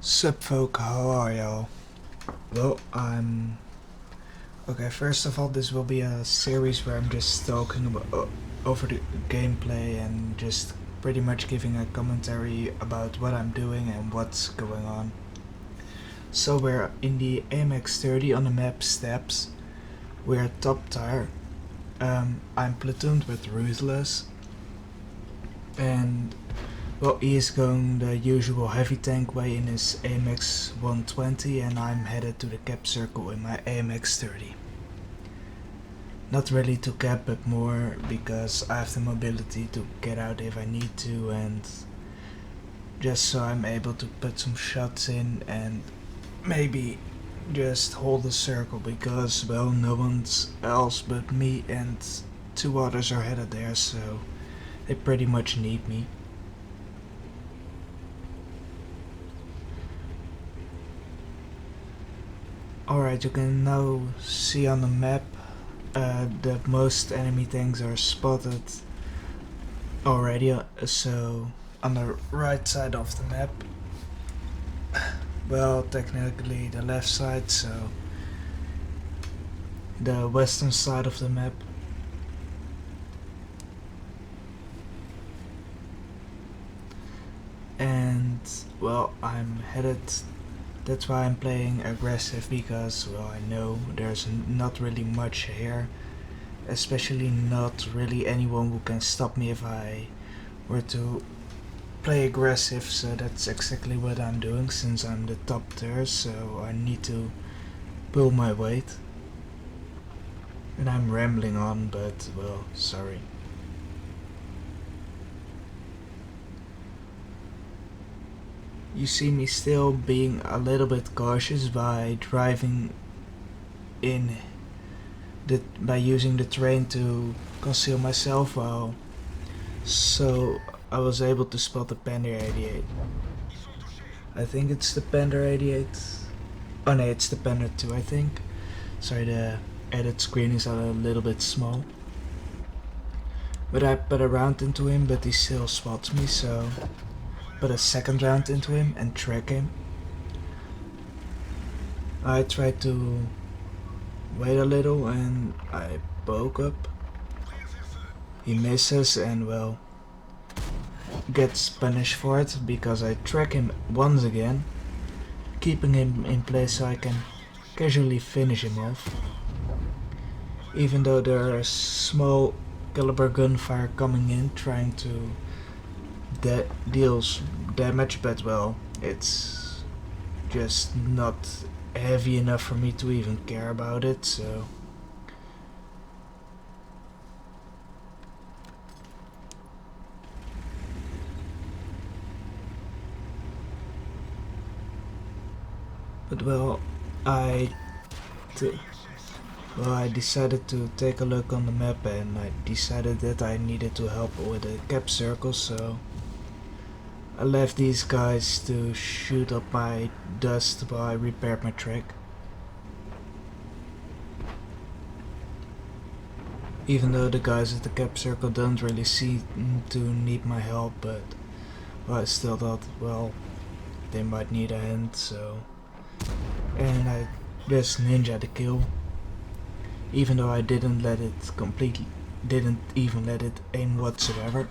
Sup folk, how are y'all? Well, okay, first of all, this will be a series where I'm just talking about over the gameplay and just pretty much giving a commentary about what I'm doing and what's going on. So we're in the AMX 30 on the map Steps. We're top tier. I'm platooned with Ruthless. And well, he is going the usual heavy tank way in his AMX 120 and I'm headed to the cap circle in my AMX 30. Not really to cap, but more because I have the mobility to get out if I need to, and just so I'm able to put some shots in and maybe just hold the circle because, well, no one else but me and two others are headed there, so they pretty much need me. Alright, you can now see on the map that most enemy tanks are spotted already, so on the right side of the map, well, technically the left side, so the western side of the map. And well, I'm headed, that's why I'm playing aggressive, because well, I know there's not really much here, especially not really anyone who can stop me if I were to play aggressive, so that's exactly what I'm doing since I'm the top tier, so I need to pull my weight. And I'm rambling on, but well, sorry. You see me still being a little bit cautious by driving in by using the terrain to conceal myself well, so I was able to spot the Panda 88. I think it's the Panda 88. Oh no, it's the Panda 2, I think. Sorry, the edit screen is a little bit small. But I put a round into him, but he still spots me, so put a second round into him and track him. I tried to wait a little and I poke up. He misses and well, gets punished for it because I track him once again, keeping him in place so I can casually finish him off. Even though there is small caliber gunfire coming in trying to deals damage, but well, it's just not heavy enough for me to even care about it, so but well, I decided to take a look on the map and I decided that I needed to help with the cap circle, so I left these guys to shoot up my dust while I repaired my track. Even though the guys at the cap circle don't really seem to need my help, but well, I still thought, well, they might need a hand, so... And I just ninja the kill. Even though I didn't even let it aim whatsoever.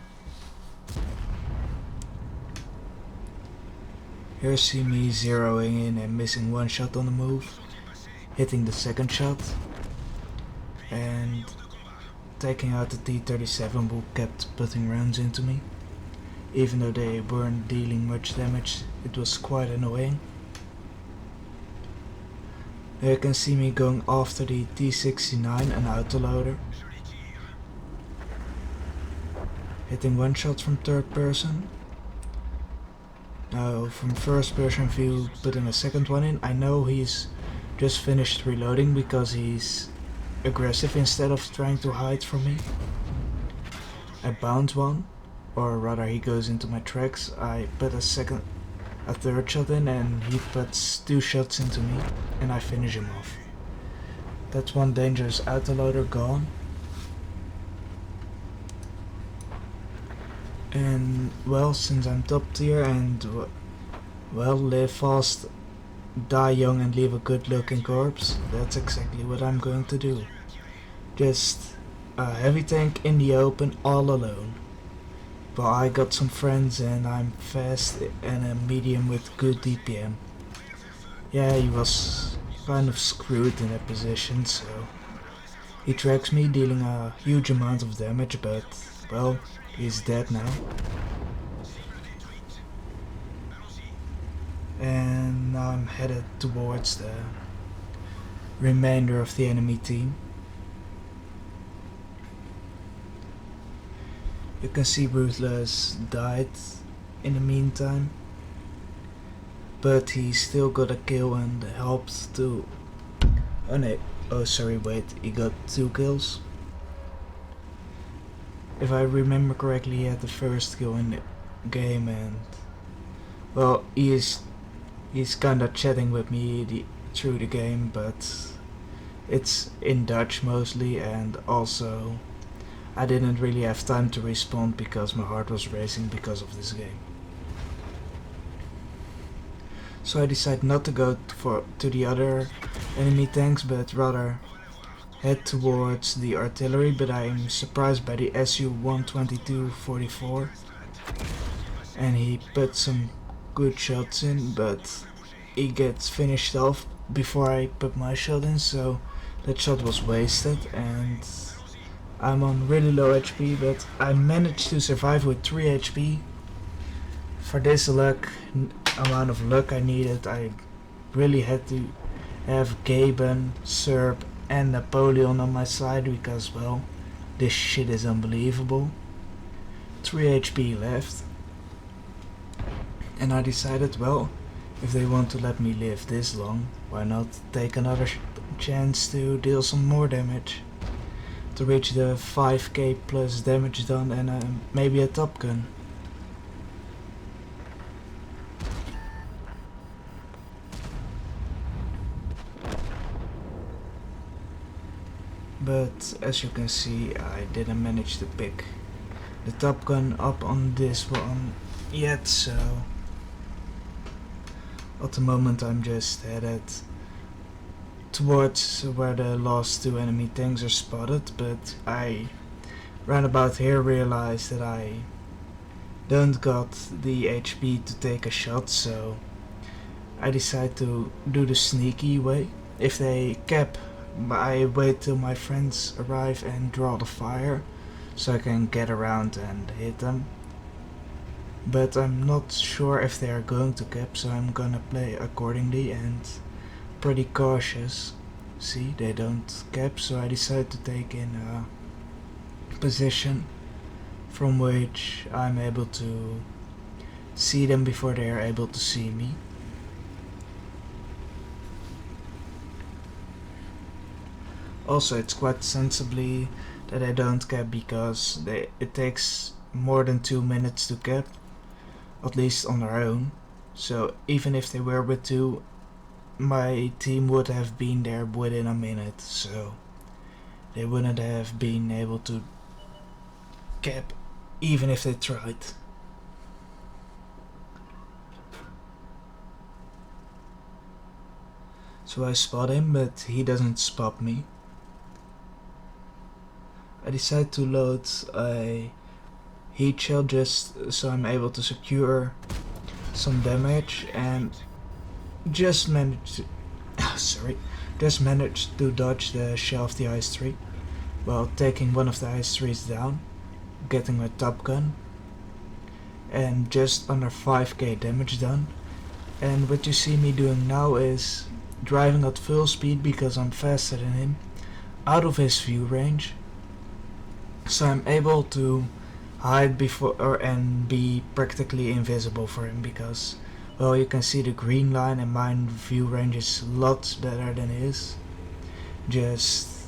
Here see me zeroing in and missing one shot on the move, hitting the second shot, and taking out the T-37 who kept putting rounds into me. Even though they weren't dealing much damage, it was quite annoying. Here you can see me going after the T-69, an autoloader, hitting one shot from third person. Now from first person view, putting a second one in. I know he's just finished reloading because he's aggressive instead of trying to hide from me. I bounce one, or rather he goes into my tracks. I put a third shot in and he puts two shots into me and I finish him off. That's one dangerous autoloader gone. And well, since I'm top tier and Well, live fast, die young and leave a good looking corpse. That's exactly what I'm going to do. Just a heavy tank in the open all alone. But I got some friends and I'm fast and a medium with good DPM. Yeah, he was kind of screwed in that position, so he tracks me, dealing a huge amount of damage, but well, he's dead now. And now I'm headed towards the remainder of the enemy team. You can see Ruthless died in the meantime, but he still got a kill and helped to... Oh no, oh sorry, wait, he got 2 kills. If I remember correctly, he had the first kill in the game, and well, he's kinda chatting with me through the game, but it's in Dutch mostly, and also I didn't really have time to respond because my heart was racing because of this game. So I decided not to go to the other enemy tanks, but rather head towards the artillery, but I am surprised by the Su-122-44, and he put some good shots in, but he gets finished off before I put my shot in, so that shot was wasted, and I'm on really low HP, but I managed to survive with 3 HP. For this amount of luck I needed, I really had to have Gaben, Serb and Napoleon on my side because, well, this shit is unbelievable. 3 HP left. And I decided, well, if they want to let me live this long, why not take another chance to deal some more damage. To reach the 5k plus damage done and maybe a top gun. But as you can see, I didn't manage to pick the top gun up on this one yet, so at the moment I'm just headed towards where the last 2 enemy tanks are spotted, but I round about here realized that I don't got the HP to take a shot, so I decide to do the sneaky way. If they cap, I wait till my friends arrive and draw the fire so I can get around and hit them. But I'm not sure if they are going to cap, so I'm gonna play accordingly and pretty cautious. See, they don't cap, so I decide to take in a position from which I'm able to see them before they are able to see me. Also, it's quite sensibly that I don't cap because it takes more than 2 minutes to cap, at least on their own. So even if they were with 2, my team would have been there within a minute, so they wouldn't have been able to cap even if they tried. So I spot him, but he doesn't spot me. I decide to load a heat shell just so I'm able to secure some damage, and just managed to dodge the shell of the ice tree while taking one of the ice trees down, getting my top gun, and just under 5k damage done. And what you see me doing now is driving at full speed because I'm faster than him, out of his view range, so I'm able to hide before and be practically invisible for him because, well, you can see the green line and my view range is lots better than his. Just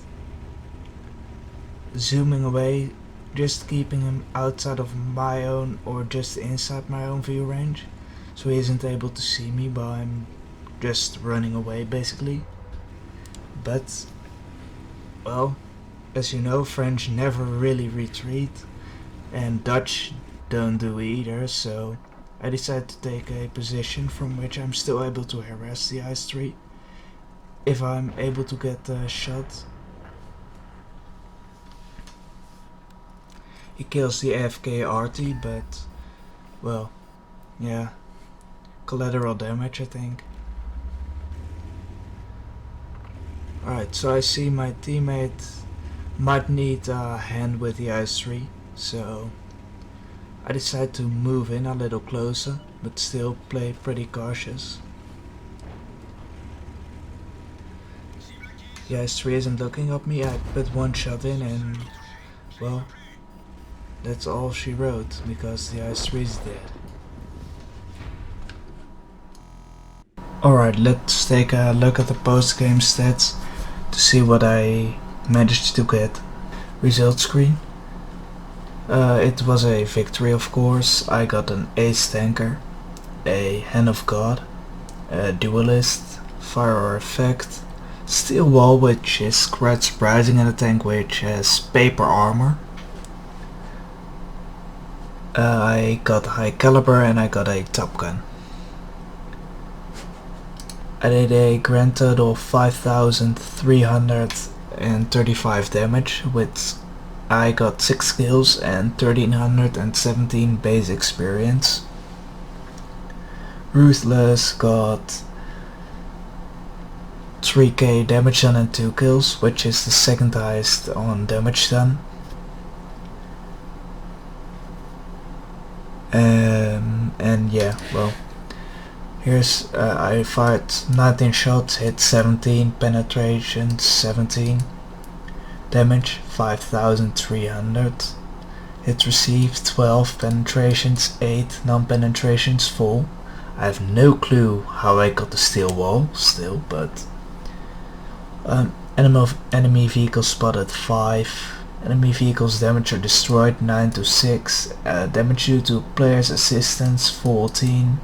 zooming away, just keeping him outside of my own or just inside my own view range, so he isn't able to see me while I'm just running away basically. But, well, as you know, French never really retreat, and Dutch don't do either, so I decide to take a position from which I'm still able to harass the ice tree. If I'm able to get a shot, he kills the AFK arty, but, well, yeah, collateral damage I think. Alright, so I see my teammate might need a hand with the ice tree, so I decide to move in a little closer, but still play pretty cautious. The ice tree isn't looking at me, I put one shot in and, well, that's all she wrote, because the ice tree is dead. Alright, let's take a look at the post-game stats to see what I managed to get. Result screen. It was a victory, of course. I got an ace tanker, a hand of god, a duelist, fire or effect, steel wall which is quite surprising, and a tank which has paper armor. I got high caliber and I got a top gun. I did a grand total of 5,335 damage, with I got 6 kills and 1,317 base experience. Ruthless got 3k damage done and 2 kills, which is the second highest on damage done. And yeah, well, here's I fired 19 shots, hit 17, penetration 17, damage 5,300, hit received 12, penetrations 8, non-penetrations 4. I have no clue how I got the steel wall still, but enemy vehicles spotted 5, enemy vehicles damaged or destroyed 9 to 6, damage due to players assistance 14,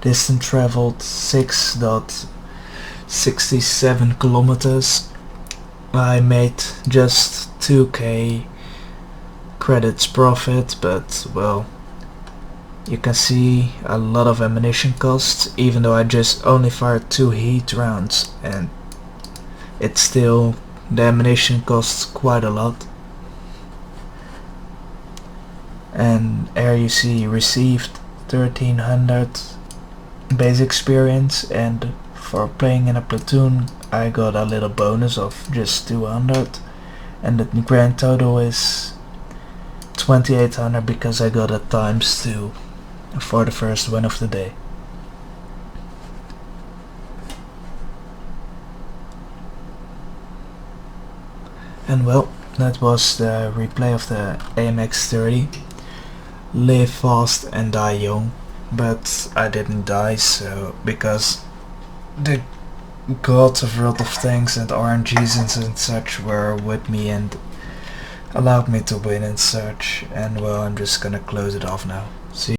distance traveled 6.67 kilometers. I made just 2k credits profit, but well, you can see a lot of ammunition costs, even though I just only fired 2 heat rounds, and it's still, the ammunition costs quite a lot. And here you see received 1,300 base experience, and for playing in a platoon I got a little bonus of just 200, and the grand total is 2,800 because I got a ×2 for the first win of the day. And well, that was the replay of the AMX 30. Live fast and die young, but I didn't die, so because the gods of World of Tanks and RNGs and such were with me and allowed me to win and such, and well, I'm just gonna close it off now.